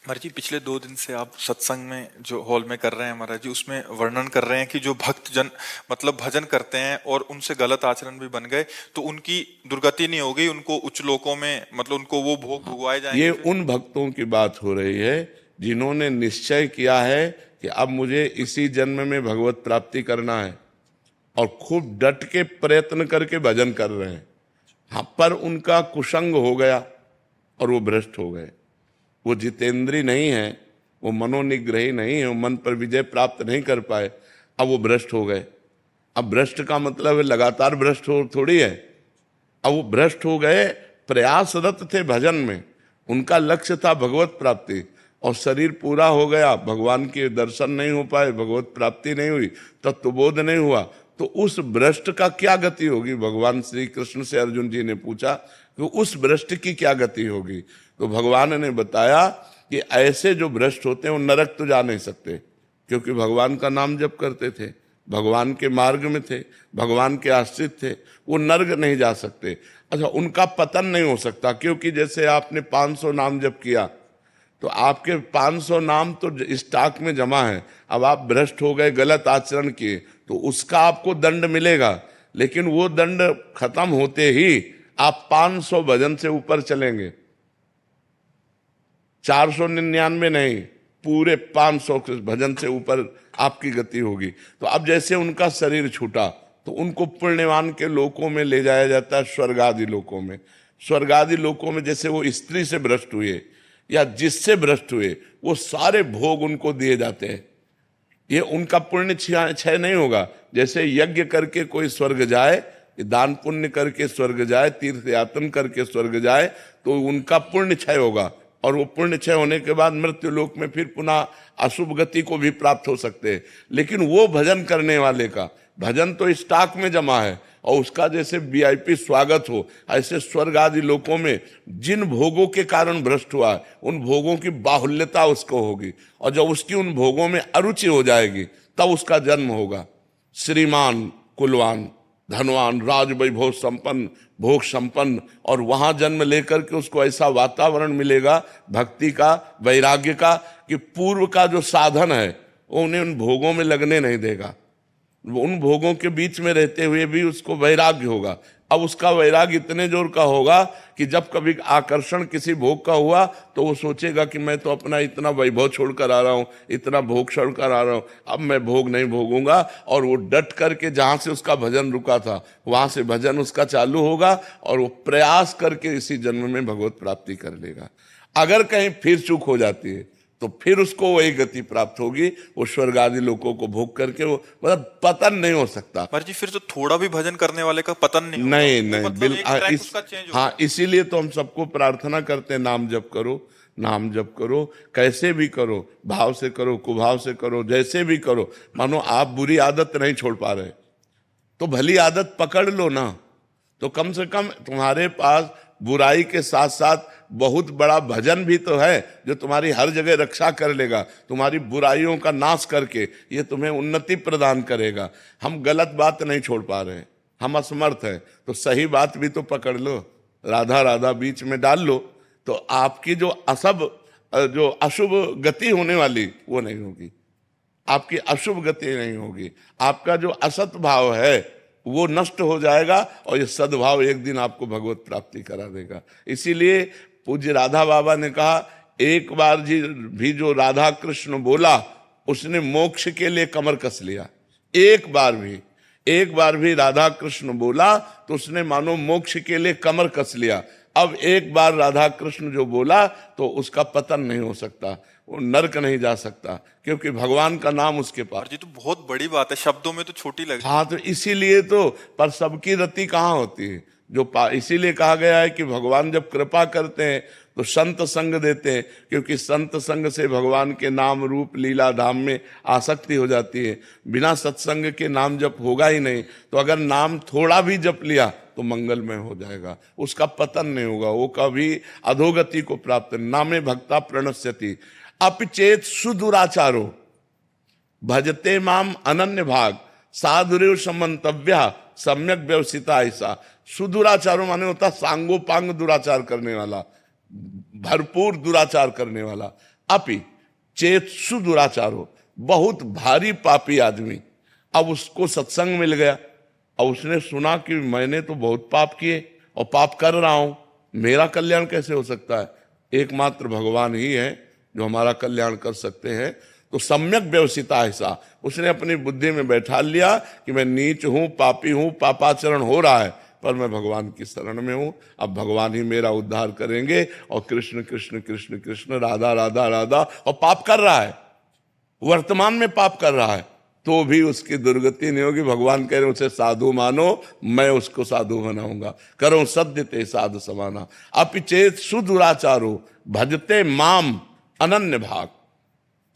महाराज जी, पिछले 2 दिन से आप सत्संग में जो हॉल में कर रहे हैं महाराज जी, उसमें वर्णन कर रहे हैं कि जो भक्त जन मतलब भजन करते हैं और उनसे गलत आचरण भी बन गए तो उनकी दुर्गति नहीं होगी, उनको उच्च लोकों में मतलब उनको वो भोग भुगवाए ये जाएंगे फिर। उन भक्तों की बात हो रही है जिन्होंने निश्चय किया है कि अब मुझे इसी जन्म में भगवत प्राप्ति करना है और खूब डट के प्रयत्न करके भजन कर रहे हैं। हाँ, पर उनका कुसंग हो गया और वो भ्रष्ट हो गए। वो जितेंद्री नहीं है, वो मनोनिग्रही नहीं है, वो मन पर विजय प्राप्त नहीं कर पाए, अब वो भ्रष्ट हो गए। अब भ्रष्ट का मतलब है लगातार भ्रष्ट हो थोड़ी है। अब वो भ्रष्ट हो गए, प्रयासरत थे भजन में, उनका लक्ष्य था भगवत प्राप्ति, और शरीर पूरा हो गया, भगवान के दर्शन नहीं हो पाए, भगवत प्राप्ति नहीं हुई, तत्वबोध नहीं हुआ, तो उस भ्रष्ट का क्या गति होगी? भगवान श्री कृष्ण से अर्जुन जी ने पूछा कि उस भ्रष्ट की क्या गति होगी? तो भगवान ने बताया कि ऐसे जो भ्रष्ट होते हैं वो नरक तो जा नहीं सकते, क्योंकि भगवान का नाम जप करते थे, भगवान के मार्ग में थे, भगवान के आश्रित थे, वो नर्क नहीं जा सकते। अच्छा, उनका पतन नहीं हो सकता, क्योंकि जैसे आपने 500 नाम जप किया तो आपके 500 नाम तो स्टॉक में जमा है, अब आप भ्रष्ट हो गए, गलत आचरण किए, तो उसका आपको दंड मिलेगा, लेकिन वो दंड खत्म होते ही आप 500 भजन से ऊपर चलेंगे। 499 नहीं, पूरे 500 भजन से ऊपर आपकी गति होगी। तो अब जैसे उनका शरीर छूटा तो उनको पुण्यवान के लोकों में ले जाया जाता है, स्वर्ग आदि लोकों में। स्वर्ग आदि लोकों में जैसे वो स्त्री से भ्रष्ट हुए या जिससे भ्रष्ट हुए, वो सारे भोग उनको दिए जाते हैं। ये उनका पुण्य क्षय नहीं होगा। जैसे यज्ञ करके कोई स्वर्ग जाए, दान पुण्य करके स्वर्ग जाए, तीर्थ यातन करके स्वर्ग जाए, तो उनका पुण्य क्षय होगा, और वो पुण्य क्षय होने के बाद मृत्यु लोक में फिर पुनः अशुभ गति को भी प्राप्त हो सकते हैं। लेकिन वो भजन करने वाले का भजन तो स्टॉक में जमा है, और उसका जैसे वीआईपी स्वागत हो, ऐसे स्वर्ग आदि लोकों में जिन भोगों के कारण भ्रष्ट हुआ है उन भोगों की बाहुल्यता उसको होगी, और जब उसकी उन भोगों में अरुचि हो जाएगी तब उसका जन्म होगा। श्रीमान, कुलवान, धनवान, राज वैभव संपन्न, भोग संपन्न, और वहां जन्म लेकर के उसको ऐसा वातावरण मिलेगा भक्ति का, वैराग्य का, कि पूर्व का जो साधन है वो उन्हें उन भोगों में लगने नहीं देगा। उन भोगों के बीच में रहते हुए भी उसको वैराग्य होगा। अब उसका वैराग्य इतने जोर का होगा कि जब कभी आकर्षण किसी भोग का हुआ तो वो सोचेगा कि मैं तो अपना इतना वैभव छोड़कर आ रहा हूँ, इतना भोग छोड़कर आ रहा हूँ, अब मैं भोग नहीं भोगूंगा, और वो डट करके जहां से उसका भजन रुका था वहां से भजन उसका चालू होगा, और वो प्रयास करके इसी जन्म में भगवत प्राप्ति कर लेगा। अगर कहीं फिर चूक हो जाती है तो फिर उसको वही गति प्राप्त होगी, वो स्वर्ग आदि लोगों को भोग करके वो मतलब पतन नहीं हो सकता। महाराज जी, फिर तो थोड़ा भी भजन करने वाले का पतन नहीं होगा, नहीं वो नहीं, मतलब एक ट्रैक उसका चेंज होगा। हाँ, इसीलिए तो हम सबको प्रार्थना करते हैं, नाम जप करो, नाम जप करो, कैसे भी करो, भाव से करो, कुभाव से करो, जैसे भी करो। मानो आप बुरी आदत नहीं छोड़ पा रहे तो भली आदत पकड़ लो ना, तो कम से कम तुम्हारे पास बुराई के साथ साथ बहुत बड़ा भजन भी तो है जो तुम्हारी हर जगह रक्षा कर लेगा, तुम्हारी बुराइयों का नाश करके ये तुम्हें उन्नति प्रदान करेगा। हम गलत बात नहीं छोड़ पा रहे, हम असमर्थ हैं, तो सही बात भी तो पकड़ लो, राधा राधा बीच में डाल लो, तो आपकी जो अशुभ गति होने वाली वो नहीं होगी, आपकी अशुभ गति नहीं होगी, आपका जो असत भाव है वो नष्ट हो जाएगा, और ये सद्भाव एक दिन आपको भगवत प्राप्ति करा देगा। इसीलिए पूज्य राधा बाबा ने कहा, एक बार जी भी जो राधा कृष्ण बोला उसने मोक्ष के लिए कमर कस लिया। एक बार भी राधा कृष्ण बोला तो उसने मानो मोक्ष के लिए कमर कस लिया। अब एक बार राधा कृष्ण जो बोला तो उसका पतन नहीं हो सकता, वो नरक नहीं जा सकता, क्योंकि भगवान का नाम उसके पास। जी तो बहुत बड़ी बात है, शब्दों में तो छोटी लग। हाँ, तो इसीलिए तो, पर सबकी रति कहाँ होती है? इसीलिए कहा गया है कि भगवान जब कृपा करते हैं तो संत संग देते हैं, क्योंकि संत संग से भगवान के नाम रूप लीला धाम में आसक्ति हो जाती है। बिना सत्संग के नाम जप होगा ही नहीं, तो अगर नाम थोड़ा भी जप लिया तो मंगलमय हो जाएगा, उसका पतन नहीं होगा, वो कभी अधोगति को प्राप्त। नामे भक्ता प्रणश्यति अपिचेत सुदुराचारो भजते माम अनन्य भाग साधुरेव समन्तव्य सम्यक व्यवसिता। ऐसा सुदुराचारो माने होता सांगोपांग दुराचार करने वाला, भरपूर दुराचार करने वाला। अपि चेत सुदुराचारो, बहुत भारी पापी आदमी, अब उसको सत्संग मिल गया और उसने सुना कि मैंने तो बहुत पाप किए और पाप कर रहा हूं, मेरा कल्याण कैसे हो सकता है? एकमात्र भगवान ही है जो हमारा कल्याण कर सकते हैं। तो सम्यक व्यवसिता ऐसा उसने अपनी बुद्धि में बैठा लिया कि मैं नीच हूं, पापी हूं, पापाचरण हो रहा है, पर मैं भगवान की शरण में हूं, अब भगवान ही मेरा उद्धार करेंगे। और कृष्ण कृष्ण कृष्ण कृष्ण, राधा राधा राधा, और पाप कर रहा है, वर्तमान में पाप कर रहा है, तो भी उसकी दुर्गति नहीं होगी। भगवान कह रहे उसे साधु मानो, मैं उसको साधु बनाऊंगा। करो सद्य ते साधु समाना, अपिचेत सुदुराचारो भजते माम अनन्य भाग,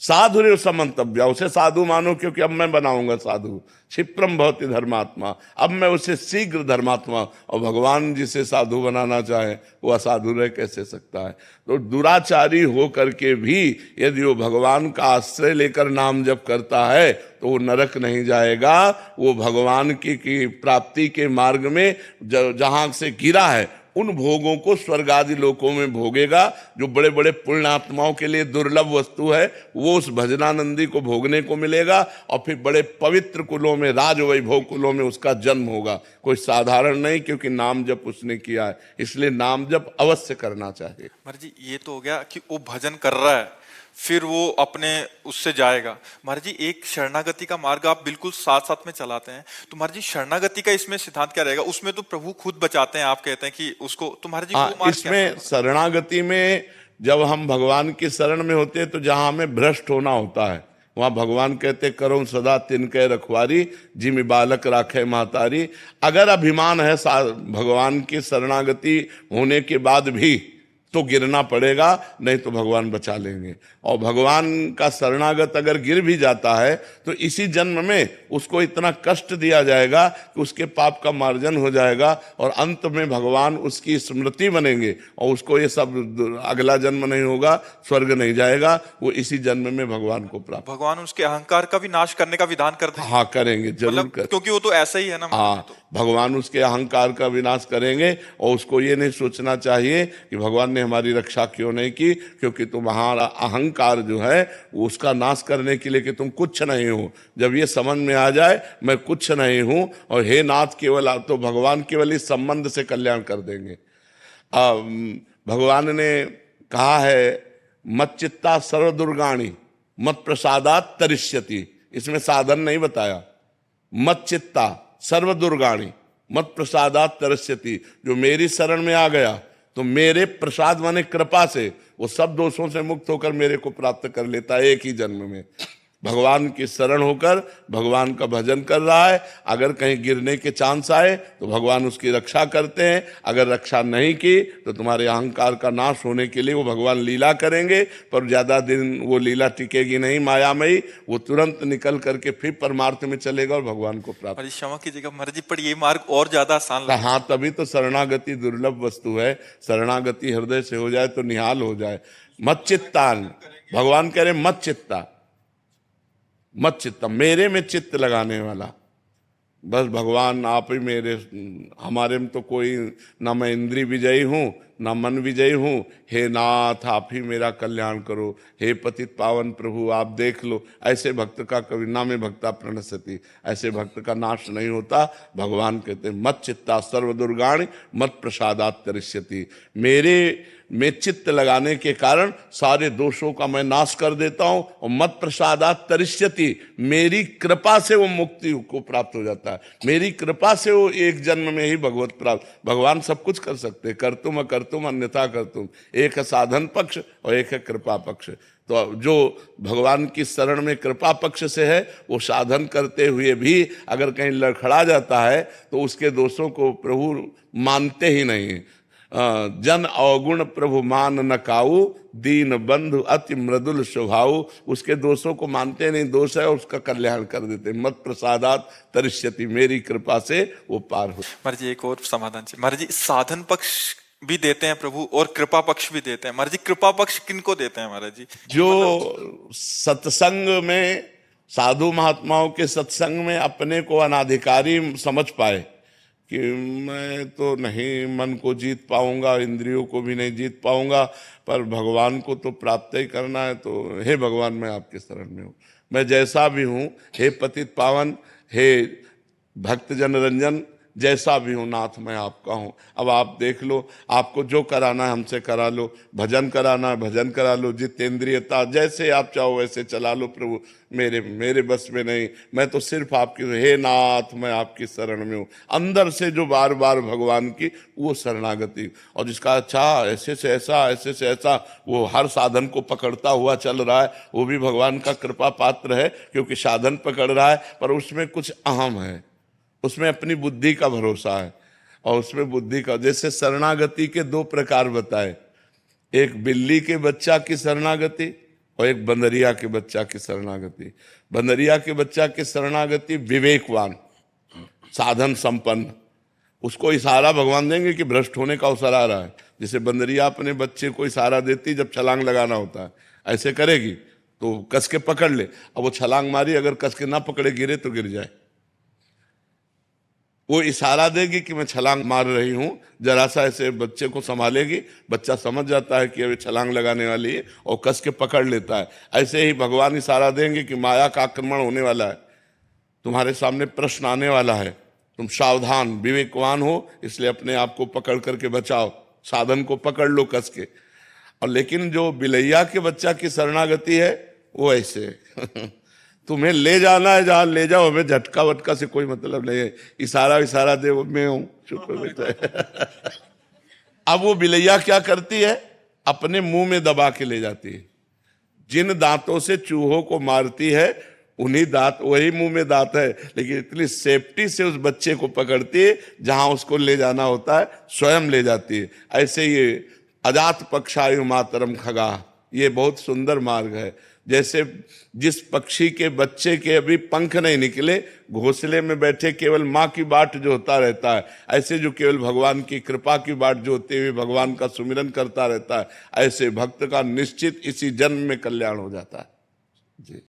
साधुरेव समन्तव्य, उसे साधु मानो क्योंकि अब मैं बनाऊंगा साधु। क्षिप्रम भवति धर्मात्मा, अब मैं उसे शीघ्र धर्मात्मा। और भगवान जिसे साधु बनाना चाहे वो असाधु रह कैसे सकता है? तो दुराचारी हो करके भी यदि वो भगवान का आश्रय लेकर नाम जप करता है तो वो नरक नहीं जाएगा, वो भगवान की प्राप्ति के मार्ग में जहां से गिरा है उन भोगों को स्वर्ग आदि लोकों में भोगेगा। जो बड़े बड़े पुण्यात्माओं के लिए दुर्लभ वस्तु है वो उस भजनानंदी को भोगने को मिलेगा, और फिर बड़े पवित्र कुलों में, राज वैभव कुलों में उसका जन्म होगा। कोई साधारण नहीं, क्योंकि नाम जप उसने किया है, इसलिए नाम जप अवश्य करना चाहिए। महाराज जी ये तो हो गया कि वो भजन कर रहा है, फिर वो अपने उससे जाएगा। महाराज जी एक शरणागति का मार्ग आप बिल्कुल साथ साथ में चलाते हैं, तो महाराज जी शरणागति का इसमें सिद्धांत क्या रहेगा? उसमें तो प्रभु खुद बचाते हैं, आप कहते हैं कि उसको, तो महाराज जी वो मार्ग इसमें शरणागति में जब हम भगवान की शरण में होते हैं तो जहां हमें भ्रष्ट होना होता है वहां भगवान कहते करो सदा तिनके रखवारी, जिमि बालक राखे महतारी। अगर अभिमान है भगवान की शरणागति होने के बाद भी तो गिरना पड़ेगा, नहीं तो भगवान बचा लेंगे। और भगवान का शरणागत अगर गिर भी जाता है तो इसी जन्म में उसको इतना कष्ट दिया जाएगा कि उसके पाप का मार्जन हो जाएगा, और अंत में भगवान उसकी स्मृति बनेंगे और उसको ये सब अगला जन्म नहीं होगा, स्वर्ग नहीं जाएगा, वो इसी जन्म में भगवान को प्राप्त। भगवान उसके अहंकार का भी नाश करने का विधान करते हैं। हाँ करेंगे, जरूर करेंगे, क्योंकि वो तो ऐसा ही है ना। हाँ तो भगवान उसके अहंकार का विनाश करेंगे, और उसको ये नहीं सोचना चाहिए कि भगवान ने हमारी रक्षा क्यों नहीं की, क्योंकि तुम्हारा अहंकार जो है वो उसका नाश करने के लिए कि तुम कुछ नहीं हो। जब ये समझ में आ जाए मैं कुछ नहीं हूं और हे नाथ केवल, तो भगवान केवल इस संबंध से कल्याण कर देंगे। भगवान ने कहा है मत चित्ता सर्व दुर्गाणी मत प्रसादात तरिष्यति, इसमें साधन नहीं बताया। मत चित्ता सर्व दुर्गाणी मत प्रसादात तरिष्यति, जो मेरी शरण में आ गया तो मेरे प्रसाद माने कृपा से वो सब दोषों से मुक्त होकर मेरे को प्राप्त कर लेता है एक ही जन्म में। भगवान की शरण होकर भगवान का भजन कर रहा है, अगर कहीं गिरने के चांस आए तो भगवान उसकी रक्षा करते हैं, अगर रक्षा नहीं की तो तुम्हारे अहंकार का नाश होने के लिए वो भगवान लीला करेंगे, पर ज्यादा दिन वो लीला टिकेगी नहीं मायामयी, वो तुरंत निकल करके फिर परमार्थ में चलेगा और भगवान को प्राप्त। क्षमा कीजिएगा महाराज जी, पर ये मार्ग और ज्यादा आसान लगता है। हाँ तभी तो शरणागति दुर्लभ वस्तु है, शरणागति हृदय से हो जाए तो निहाल हो जाए। मत चित्तान, भगवान कह रहे मत चित्ता, मत चित्ता, मेरे में चित्त लगाने वाला, बस भगवान आप ही मेरे, हमारे में तो कोई ना मैं इंद्रिय विजयी हूं ना मन विजयी हूं, हे नाथ आप ही मेरा कल्याण करो, हे पतित पावन प्रभु आप देख लो। ऐसे भक्त का कभी ना में भक्ता प्रणश्यति, ऐसे भक्त का नाश नहीं होता। भगवान कहते मत चित्ता सर्व दुर्गाणि मत प्रसादात तरिष्यति, मेरे में चित्त लगाने के कारण सारे दोषों का मैं नाश कर देता हूं, और मत प्रसादात तरिष्यति, मेरी कृपा से वो मुक्ति को प्राप्त हो जाता है, मेरी कृपा से वो एक जन्म में ही भगवत प्राप्त। भगवान सब कुछ कर सकते, करतुम अकर्तुम अन्यथा करतुम, एक है साधन पक्ष और एक है कृपा पक्ष। तो जो भगवान की शरण में कृपा पक्ष से है वो साधन करते हुए भी अगर कहीं लड़खड़ा जाता है तो उसके दोषों को प्रभु मानते ही नहीं। जन अवगुण प्रभु मान न काऊ, दीन बंधु अति मृदुल स्वभाव, उसके दोषों को मानते नहीं, दोष है उसका कल्याण कर देते। मत प्रसादात तरिष्यति, मेरी कृपा से वो पार हो। महाराज जी एक और समाधान चाहिए। महाराज जी साधन पक्ष भी देते हैं प्रभु और कृपा पक्ष भी देते हैं। महाराज जी कृपा पक्ष किनको देते हैं महाराज जी? जो सत्संग में, साधु महात्माओं के सत्संग में अपने को अनाधिकारी समझ पाए, कि मैं तो नहीं मन को जीत पाऊंगा, इंद्रियों को भी नहीं जीत पाऊंगा, पर भगवान को तो प्राप्त ही करना है। तो हे भगवान, मैं आपके शरण में हूँ, मैं जैसा भी हूँ, हे पतित पावन, हे भक्त जन रंजन, जैसा भी हूँ नाथ मैं आपका हूँ। अब आप देख लो, आपको जो कराना है हमसे करा लो, भजन कराना है भजन करा लो, जितेंद्रियता जैसे आप चाहो वैसे चला लो प्रभु, मेरे बस में नहीं, मैं तो सिर्फ आपकी, हे नाथ मैं आपकी शरण में हूँ। अंदर से जो बार बार भगवान की वो शरणागति, और जिसका अच्छा ऐसे से ऐसा, ऐसे से ऐसा, वो हर साधन को पकड़ता हुआ चल रहा है, वो भी भगवान का कृपा पात्र है, क्योंकि साधन पकड़ रहा है, पर उसमें कुछ अहम है, उसमें अपनी बुद्धि का भरोसा है, और उसमें बुद्धि का, जैसे शरणागति के दो प्रकार बताए, एक बिल्ली के बच्चा की शरणागति और एक बंदरिया के बच्चा की शरणागति। बंदरिया के बच्चा की शरणागति विवेकवान, साधन संपन्न, उसको इशारा भगवान देंगे कि भ्रष्ट होने का अवसर आ रहा है। जैसे बंदरिया अपने बच्चे को इशारा देती जब छलांग लगाना होता है, ऐसे करेगी तो कस के पकड़ ले, अब वो छलांग मारी, अगर कस के ना पकड़े गिरे तो गिर जाए। वो इशारा देगी कि मैं छलांग मार रही हूं, जरा सा ऐसे बच्चे को संभालेगी, बच्चा समझ जाता है कि अभी छलांग लगाने वाली है और कस के पकड़ लेता है। ऐसे ही भगवान इशारा देंगे कि माया का आक्रमण होने वाला है, तुम्हारे सामने प्रश्न आने वाला है, तुम सावधान विवेकवान हो, इसलिए अपने आप को पकड़ करके बचाओ, साधन को पकड़ लो कस के। और लेकिन जो बिलैया के बच्चा की शरणागति है वो ऐसे तुम्हें ले जाना है जहां ले जाओ, हमें झटका वटका से कोई मतलब नहीं है, इशारा दे, वो मैं हूं, चुप बैठा। अब वो बिलैया क्या करती है, अपने मुंह में दबा के ले जाती है। जिन दांतों से चूहों को मारती है उन्हीं दांत, वही मुंह में दांत है, लेकिन इतनी सेफ्टी से उस बच्चे को पकड़ती है, जहां उसको ले जाना होता है स्वयं ले जाती है। ऐसे ये अजात पक्षायु मातरम खगा, ये बहुत सुंदर मार्ग है। जैसे जिस पक्षी के बच्चे के अभी पंख नहीं निकले, घोंसले में बैठे केवल माँ की बाट जो होता रहता है, ऐसे जो केवल भगवान की कृपा की बाट जो होते हुए भगवान का सुमिरन करता रहता है, ऐसे भक्त का निश्चित इसी जन्म में कल्याण हो जाता है। जी।